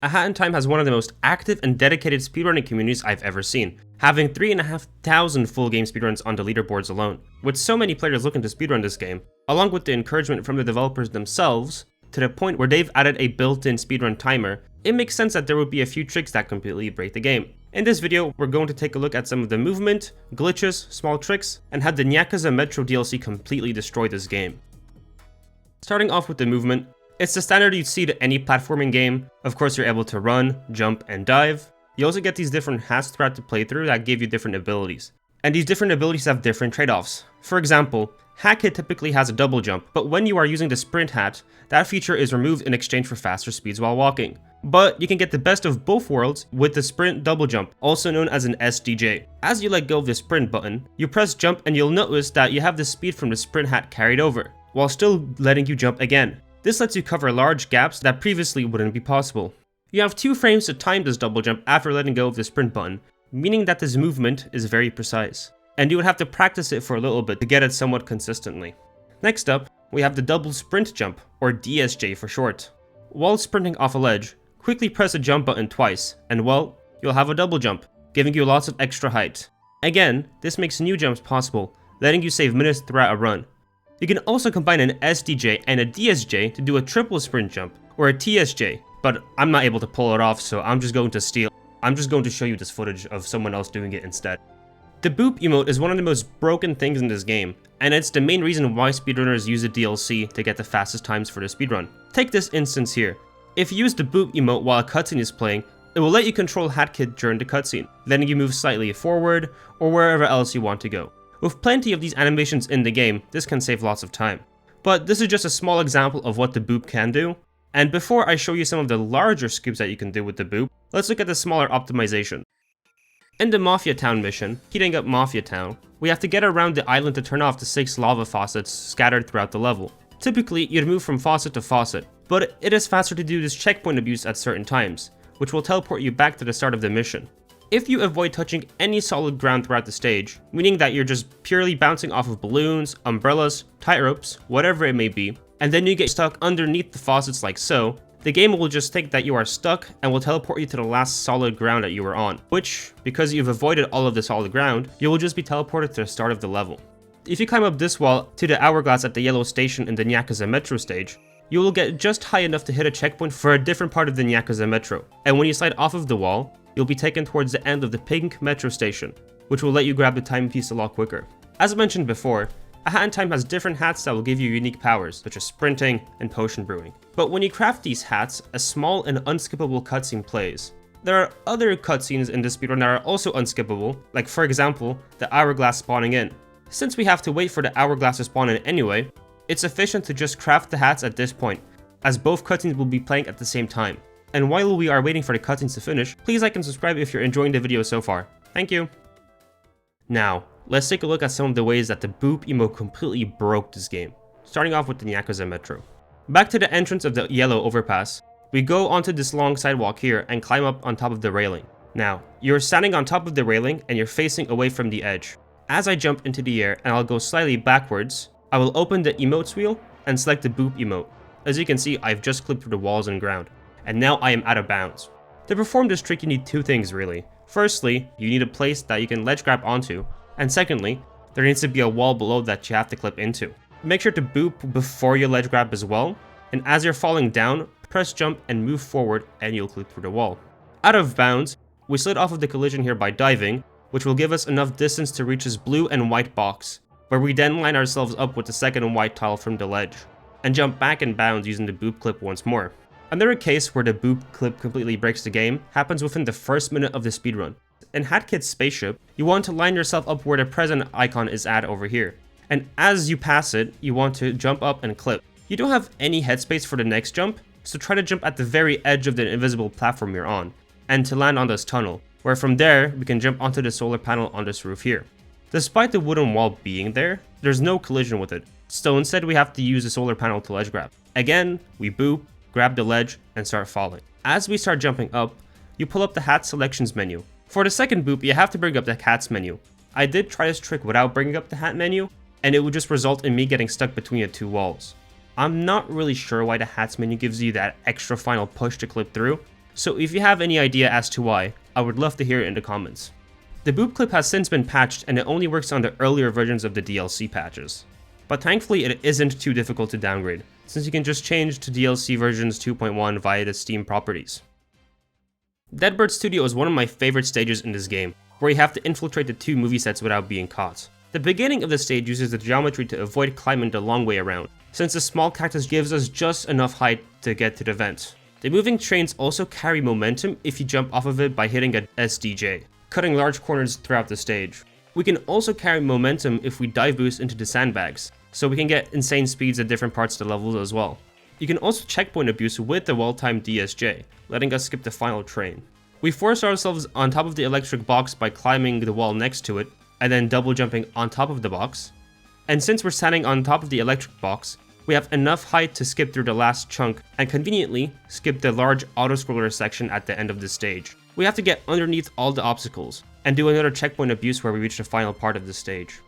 A Hat in Time has one of the most active and dedicated speedrunning communities I've ever seen, having 3,500 full game speedruns on the leaderboards alone. With so many players looking to speedrun this game, along with the encouragement from the developers themselves, to the point where they've added a built-in speedrun timer, it makes sense that there would be a few tricks that completely break the game. In this video, we're going to take a look at some of the movement, glitches, small tricks, and how the Nyakuza Metro DLC completely destroyed this game. Starting off with the movement, it's the standard you'd see to any platforming game. Of course, you're able to run, jump, and dive. You also get these different hats throughout the playthrough that give you different abilities. And these different abilities have different trade-offs. For example, Hat Kid typically has a double jump, but when you are using the sprint hat, that feature is removed in exchange for faster speeds while walking. But you can get the best of both worlds with the sprint double jump, also known as an SDJ. As you let go of the sprint button, you press jump and you'll notice that you have the speed from the sprint hat carried over, while still letting you jump again. This lets you cover large gaps that previously wouldn't be possible. You have 2 frames to time this double jump after letting go of the sprint button, meaning that this movement is very precise, and you would have to practice it for a little bit to get it somewhat consistently. Next up, we have the double sprint jump, or DSJ for short. While sprinting off a ledge, quickly press the jump button twice, and well, you'll have a double jump, giving you lots of extra height. Again, this makes new jumps possible, letting you save minutes throughout a run. You can also combine an SDJ and a DSJ to do a triple sprint jump, or a TSJ, but I'm not able to pull it off, so I'm just going to show you this footage of someone else doing it instead. The boop emote is one of the most broken things in this game, and it's the main reason why speedrunners use the DLC to get the fastest times for the speedrun. Take this instance here. If you use the boop emote while a cutscene is playing, it will let you control Hat Kid during the cutscene, letting you move slightly forward or wherever else you want to go. With plenty of these animations in the game, this can save lots of time. But this is just a small example of what the boop can do. And before I show you some of the larger scoops that you can do with the boop, let's look at the smaller optimization. In the Mafia Town mission, heating up Mafia Town, we have to get around the island to turn off the 6 lava faucets scattered throughout the level. Typically, you'd move from faucet to faucet, but it is faster to do this checkpoint abuse at certain times, which will teleport you back to the start of the mission. If you avoid touching any solid ground throughout the stage, meaning that you're just purely bouncing off of balloons, umbrellas, tight ropes, whatever it may be, and then you get stuck underneath the faucets like so, the game will just think that you are stuck and will teleport you to the last solid ground that you were on, which, because you've avoided all of the solid ground, you will just be teleported to the start of the level. If you climb up this wall to the Hourglass at the yellow station in the Nyakuza Metro stage, you will get just high enough to hit a checkpoint for a different part of the Nyakuza Metro, and when you slide off of the wall, you'll be taken towards the end of the pink metro station, which will let you grab the timepiece a lot quicker. As mentioned before, A Hat in Time has different hats that will give you unique powers, such as sprinting and potion brewing. But when you craft these hats, a small and unskippable cutscene plays. There are other cutscenes in this speedrun that are also unskippable, like for example, the Hourglass spawning in. Since we have to wait for the Hourglass to spawn in anyway, it's efficient to just craft the hats at this point, as both cutscenes will be playing at the same time. And while we are waiting for the cutscenes to finish, please like and subscribe if you're enjoying the video so far. Thank you! Now, let's take a look at some of the ways that the boop emote completely broke this game, starting off with the Nyakuza Metro. Back to the entrance of the yellow overpass, we go onto this long sidewalk here and climb up on top of the railing. Now, you're standing on top of the railing and you're facing away from the edge. As I jump into the air and I'll go slightly backwards, I will open the emotes wheel and select the boop emote. As you can see, I've just clipped through the walls and ground, and now I am out of bounds. To perform this trick, you need 2 things really. Firstly, you need a place that you can ledge grab onto, and secondly, there needs to be a wall below that you have to clip into. Make sure to boop before you ledge grab as well, and as you're falling down, press jump and move forward and you'll clip through the wall. Out of bounds, we slid off of the collision here by diving, which will give us enough distance to reach this blue and white box, where we then line ourselves up with the second white tile from the ledge, and jump back in bounds using the boop clip once more. Another case where the boop clip completely breaks the game happens within the first minute of the speedrun. In Hat Kid's spaceship, you want to line yourself up where the present icon is at over here, and as you pass it, you want to jump up and clip. You don't have any headspace for the next jump, so try to jump at the very edge of the invisible platform you're on, and to land on this tunnel, where from there, we can jump onto the solar panel on this roof here. Despite the wooden wall being there, there's no collision with it, so instead we have to use the solar panel to ledge grab. Again, we boop, grab the ledge, and start falling. As we start jumping up, you pull up the hat selections menu. For the second boop, you have to bring up the hats menu. I did try this trick without bringing up the hat menu, and it would just result in me getting stuck between the 2 walls. I'm not really sure why the hats menu gives you that extra final push to clip through, so if you have any idea as to why, I would love to hear it in the comments. The boop clip has since been patched and it only works on the earlier versions of the DLC patches. But thankfully it isn't too difficult to downgrade, since you can just change to DLC versions 2.1 via the Steam properties. Deadbird Studio is one of my favorite stages in this game, where you have to infiltrate the 2 movie sets without being caught. The beginning of the stage uses the geometry to avoid climbing the long way around, since the small cactus gives us just enough height to get to the vent. The moving trains also carry momentum if you jump off of it by hitting a SDJ, cutting large corners throughout the stage. We can also carry momentum if we dive boost into the sandbags, so we can get insane speeds at different parts of the levels as well. You can also checkpoint abuse with the well-timed DSJ, letting us skip the final train. We force ourselves on top of the electric box by climbing the wall next to it, and then double jumping on top of the box. And since we're standing on top of the electric box, we have enough height to skip through the last chunk, and conveniently skip the large auto-scroller section at the end of the stage. We have to get underneath all the obstacles, and do another checkpoint abuse where we reach the final part of the stage.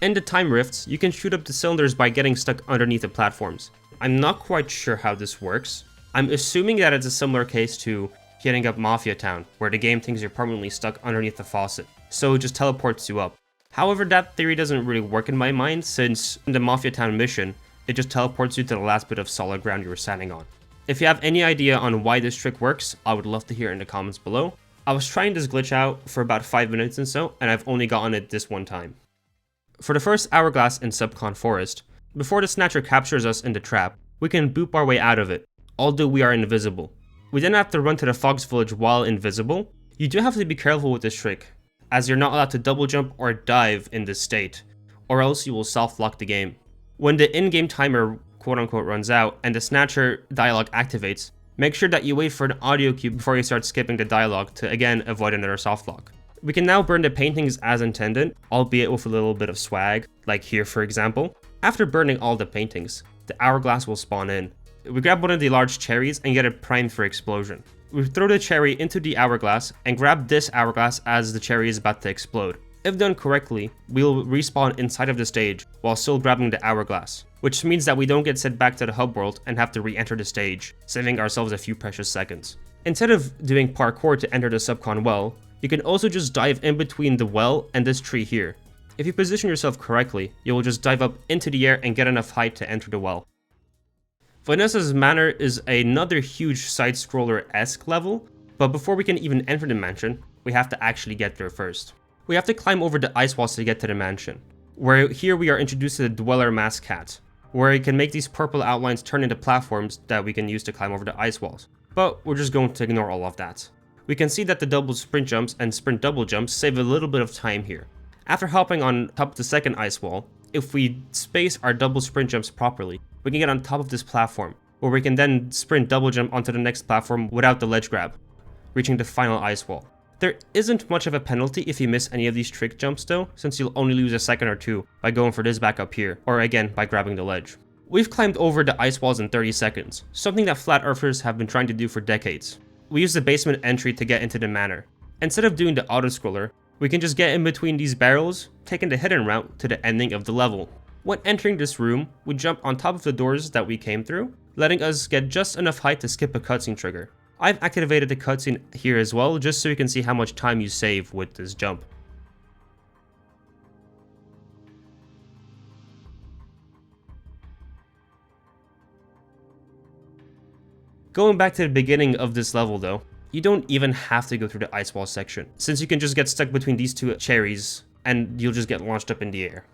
In the time rifts, you can shoot up the cylinders by getting stuck underneath the platforms. I'm not quite sure how this works. I'm assuming that it's a similar case to getting up Mafia Town, where the game thinks you're permanently stuck underneath the faucet, so it just teleports you up. However, that theory doesn't really work in my mind, since in the Mafia Town mission, it just teleports you to the last bit of solid ground you were standing on. If you have any idea on why this trick works, I would love to hear in the comments below. I was trying this glitch out for about 5 minutes and so, and I've only gotten it this one time. For the first Hourglass in Subcon Forest, before the Snatcher captures us in the trap, we can boop our way out of it, although we are invisible. We then have to run to the Fox Village while invisible. You do have to be careful with this trick, as you're not allowed to double jump or dive in this state, or else you will soft-lock the game. When the in-game timer quote-unquote runs out and the Snatcher dialogue activates, make sure that you wait for an audio cue before you start skipping the dialogue to again avoid another soft lock. We can now burn the paintings as intended, albeit with a little bit of swag, like here for example. After burning all the paintings, the Hourglass will spawn in. We grab one of the large cherries and get it primed for explosion. We throw the cherry into the Hourglass and grab this Hourglass as the cherry is about to explode. If done correctly, we will respawn inside of the stage while still grabbing the Hourglass, which means that we don't get sent back to the hub world and have to re-enter the stage, saving ourselves a few precious seconds. Instead of doing parkour to enter the Subcon well, you can also just dive in between the well and this tree here. If you position yourself correctly, you will just dive up into the air and get enough height to enter the well. Vanessas Manor is another huge side-scroller-esque level, but before we can even enter the mansion, we have to actually get there first. We have to climb over the ice walls to get to the mansion, where here we are introduced to the Dweller Mask Cat, where you can make these purple outlines turn into platforms that we can use to climb over the ice walls. But we're just going to ignore all of that. We can see that the double sprint jumps and sprint double jumps save a little bit of time here. After hopping on top of the second ice wall, if we space our double sprint jumps properly, we can get on top of this platform, where we can then sprint double jump onto the next platform without the ledge grab, reaching the final ice wall. There isn't much of a penalty if you miss any of these trick jumps though, since you'll only lose a second or two by going for this back up here, or again by grabbing the ledge. We've climbed over the ice walls in 30 seconds, something that flat earthers have been trying to do for decades. We use the basement entry to get into the manor. Instead of doing the auto-scroller, we can just get in between these barrels, taking the hidden route to the ending of the level. When entering this room, we jump on top of the doors that we came through, letting us get just enough height to skip a cutscene trigger. I've activated the cutscene here as well, just so you can see how much time you save with this jump. Going back to the beginning of this level though, you don't even have to go through the ice wall section, since you can just get stuck between these two cherries and you'll just get launched up in the air.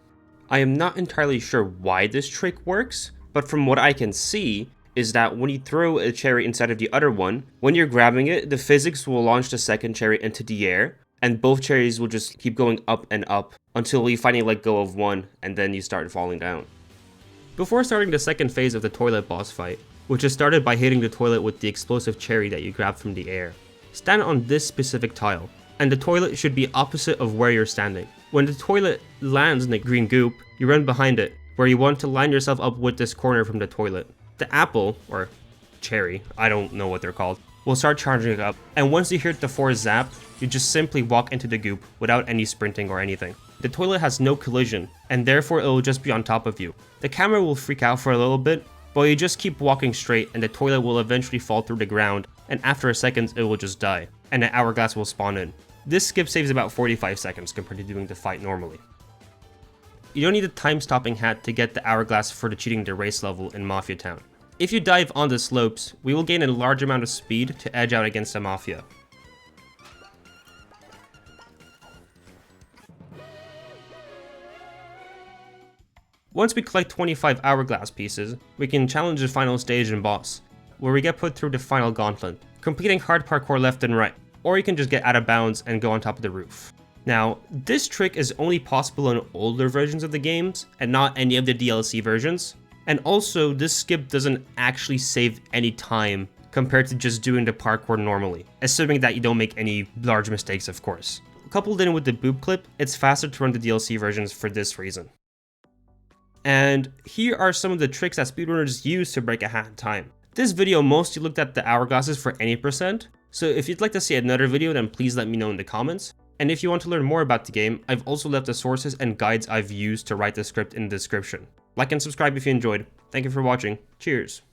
I am not entirely sure why this trick works, but from what I can see, is that when you throw a cherry inside of the other one, when you're grabbing it, the physics will launch the second cherry into the air, and both cherries will just keep going up and up until you finally let go of one, and then you start falling down. Before starting the second phase of the toilet boss fight, which is started by hitting the toilet with the explosive cherry that you grabbed from the air, stand on this specific tile, and the toilet should be opposite of where you're standing. When the toilet lands in the green goop, you run behind it, where you want to line yourself up with this corner from the toilet. The apple, or cherry, I don't know what they're called, will start charging up, and once you hear the force zap, you just simply walk into the goop without any sprinting or anything. The toilet has no collision, and therefore it will just be on top of you. The camera will freak out for a little bit, but you just keep walking straight and the toilet will eventually fall through the ground and after a second it will just die, and an hourglass will spawn in. This skip saves about 45 seconds compared to doing the fight normally. You don't need a time-stopping hat to get the hourglass for the cheating the race level in Mafia Town. If you dive on the slopes, we will gain a large amount of speed to edge out against the Mafia. Once we collect 25 hourglass pieces, we can challenge the final stage and boss, where we get put through the final gauntlet, completing hard parkour left and right, or you can just get out of bounds and go on top of the roof. Now, this trick is only possible in older versions of the games, and not any of the DLC versions, and also this skip doesn't actually save any time compared to just doing the parkour normally, assuming that you don't make any large mistakes, of course. Coupled in with the boob clip, it's faster to run the DLC versions for this reason. And here are some of the tricks that speedrunners use to break a hat in time. This video mostly looked at the hourglasses for any percent, so if you'd like to see another video, then please let me know in the comments. And if you want to learn more about the game, I've also left the sources and guides I've used to write the script in the description. Like and subscribe if you enjoyed. Thank you for watching. Cheers.